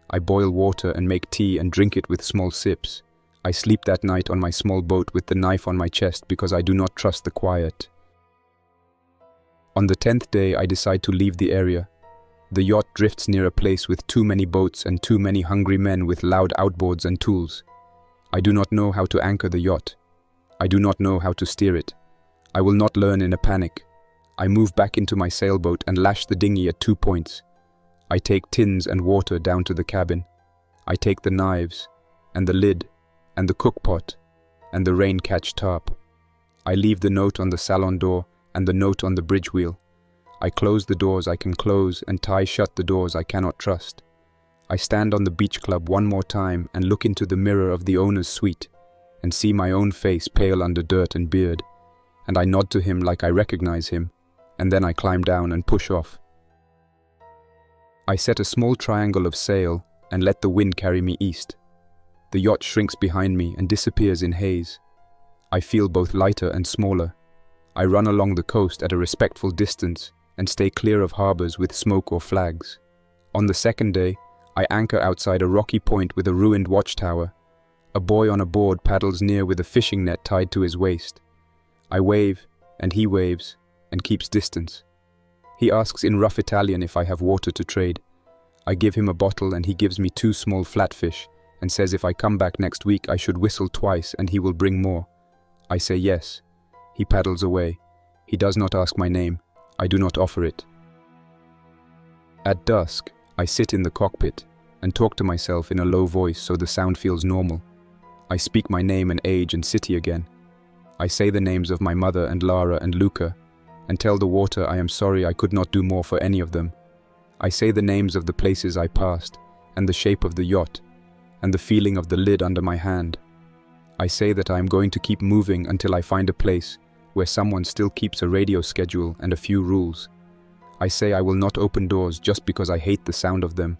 I boil water and make tea and drink it with small sips. I sleep that night on my small boat with the knife on my chest because I do not trust the quiet. On the 10th day, I decide to leave the area. The yacht drifts near a place with too many boats and too many hungry men with loud outboards and tools. I do not know how to anchor the yacht. I do not know how to steer it. I will not learn in a panic. I move back into my sailboat and lash the dinghy at 2 points. I take tins and water down to the cabin. I take the knives, and the lid, and the cookpot, and the rain-catch tarp. I leave the note on the salon door and the note on the bridge wheel. I close the doors I can close and tie shut the doors I cannot trust. I stand on the beach club one more time and look into the mirror of the owner's suite and see my own face pale under dirt and beard, and I nod to him like I recognize him, and then I climb down and push off. I set a small triangle of sail and let the wind carry me east. The yacht shrinks behind me and disappears in haze. I feel both lighter and smaller. I run along the coast at a respectful distance and stay clear of harbors with smoke or flags. On the 2nd day, I anchor outside a rocky point with a ruined watchtower. A boy on a board paddles near with a fishing net tied to his waist. I wave, and he waves, and keeps distance. He asks in rough Italian if I have water to trade. I give him a bottle and he gives me 2 small flatfish and says if I come back next week I should whistle twice and he will bring more. I say yes. He paddles away. He does not ask my name. I do not offer it. At dusk, I sit in the cockpit and talk to myself in a low voice so the sound feels normal. I speak my name and age and city again. I say the names of my mother and Lara and Luca and tell the water I am sorry I could not do more for any of them. I say the names of the places I passed and the shape of the yacht and the feeling of the lid under my hand. I say that I am going to keep moving until I find a place where someone still keeps a radio schedule and a few rules. I say I will not open doors just because I hate the sound of them.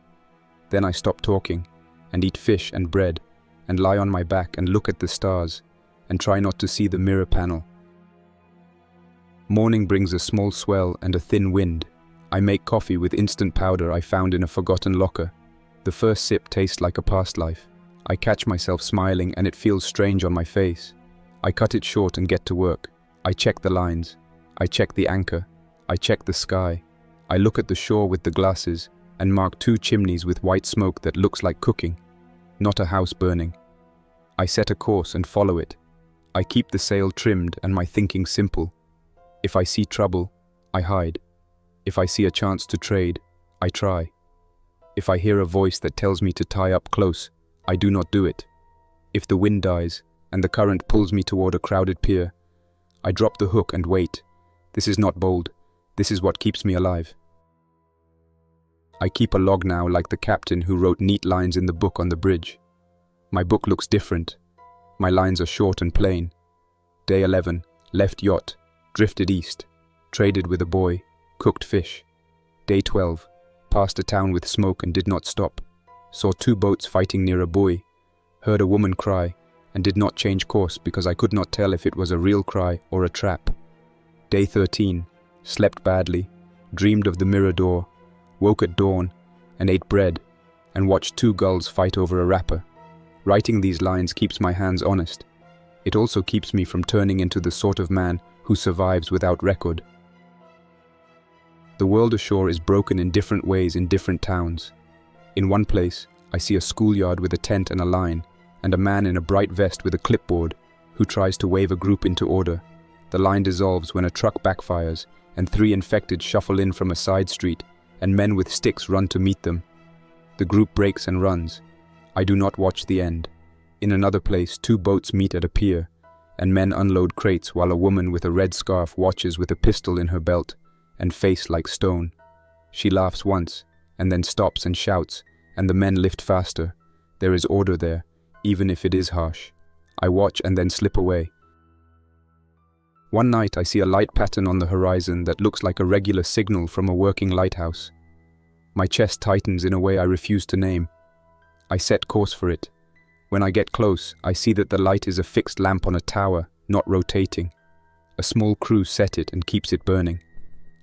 Then I stop talking, and eat fish and bread, and lie on my back and look at the stars, and try not to see the mirror panel. Morning brings a small swell and a thin wind. I make coffee with instant powder I found in a forgotten locker. The first sip tastes like a past life. I catch myself smiling and it feels strange on my face. I cut it short and get to work. I check the lines. I check the anchor. I check the sky. I look at the shore with the glasses and mark 2 chimneys with white smoke that looks like cooking, not a house burning. I set a course and follow it. I keep the sail trimmed and my thinking simple. If I see trouble, I hide. If I see a chance to trade, I try. If I hear a voice that tells me to tie up close, I do not do it. If the wind dies and the current pulls me toward a crowded pier, I drop the hook and wait. This is not bold. This is what keeps me alive. I keep a log now like the captain who wrote neat lines in the book on the bridge. My book looks different. My lines are short and plain. Day 11, left yacht, drifted east, traded with a boy, cooked fish. Day 12, passed a town with smoke and did not stop. Saw 2 boats fighting near a buoy. Heard a woman cry and did not change course because I could not tell if it was a real cry or a trap. Day 13, slept badly, dreamed of the mirror door, woke at dawn and ate bread and watched 2 gulls fight over a wrapper. Writing these lines keeps my hands honest. It also keeps me from turning into the sort of man who survives without record. The world ashore is broken in different ways in different towns. In one place, I see a schoolyard with a tent and a line, and a man in a bright vest with a clipboard who tries to wave a group into order. The line dissolves when a truck backfires, and 3 infected shuffle in from a side street, and men with sticks run to meet them. The group breaks and runs. I do not watch the end. In another place, 2 boats meet at a pier, and men unload crates while a woman with a red scarf watches with a pistol in her belt, and face like stone. She laughs once, and then stops and shouts, and the men lift faster. There is order there, even if it is harsh. I watch and then slip away. One night I see a light pattern on the horizon that looks like a regular signal from a working lighthouse. My chest tightens in a way I refuse to name. I set course for it. When I get close, I see that the light is a fixed lamp on a tower, not rotating. A small crew set it and keeps it burning.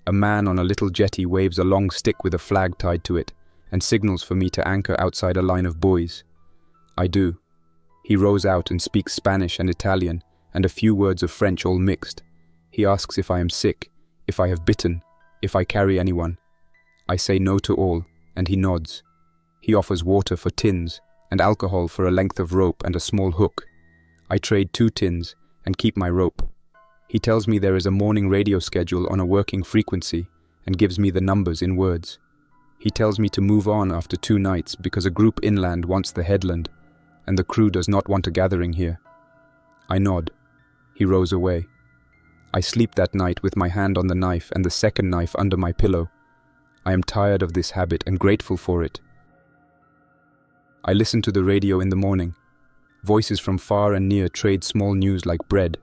A man on a little jetty waves a long stick with a flag tied to it and signals for me to anchor outside a line of buoys. I do. He rows out and speaks Spanish and Italian and a few words of French all mixed. He asks if I am sick, if I have bitten, if I carry anyone. I say no to all, and he nods. He offers water for tins and alcohol for a length of rope and a small hook. I trade 2 tins and keep my rope. He tells me there is a morning radio schedule on a working frequency and gives me the numbers in words. He tells me to move on after 2 nights because a group inland wants the headland and the crew does not want a gathering here. I nod. He rows away. I sleep that night with my hand on the knife and the second knife under my pillow. I am tired of this habit and grateful for it. I listen to the radio in the morning. Voices from far and near trade small news like bread.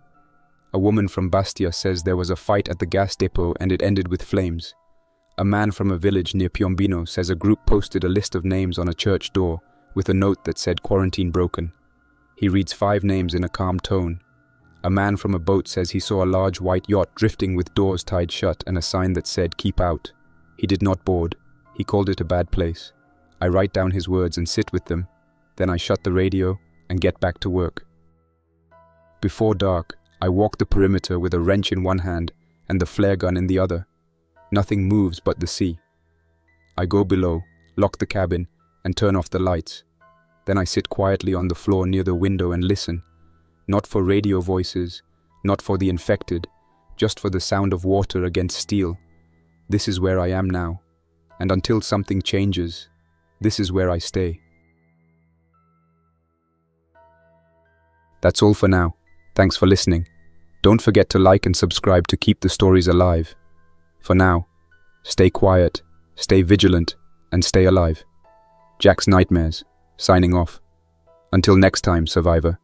A woman from Bastia says there was a fight at the gas depot and it ended with flames. A man from a village near Piombino says a group posted a list of names on a church door with a note that said quarantine broken. He reads 5 names in a calm tone. A man from a boat says he saw a large white yacht drifting with doors tied shut and a sign that said keep out. He did not board. He called it a bad place. I write down his words and sit with them. Then I shut the radio and get back to work. Before dark, I walk the perimeter with a wrench in one hand and the flare gun in the other. Nothing moves but the sea. I go below, lock the cabin, and turn off the lights. Then I sit quietly on the floor near the window and listen. Not for radio voices, not for the infected, just for the sound of water against steel. This is where I am now, and until something changes, this is where I stay. That's all for now. Thanks for listening. Don't forget to like and subscribe to keep the stories alive. For now, stay quiet, stay vigilant, and stay alive. Jack's Nightmares, signing off. Until next time, survivor.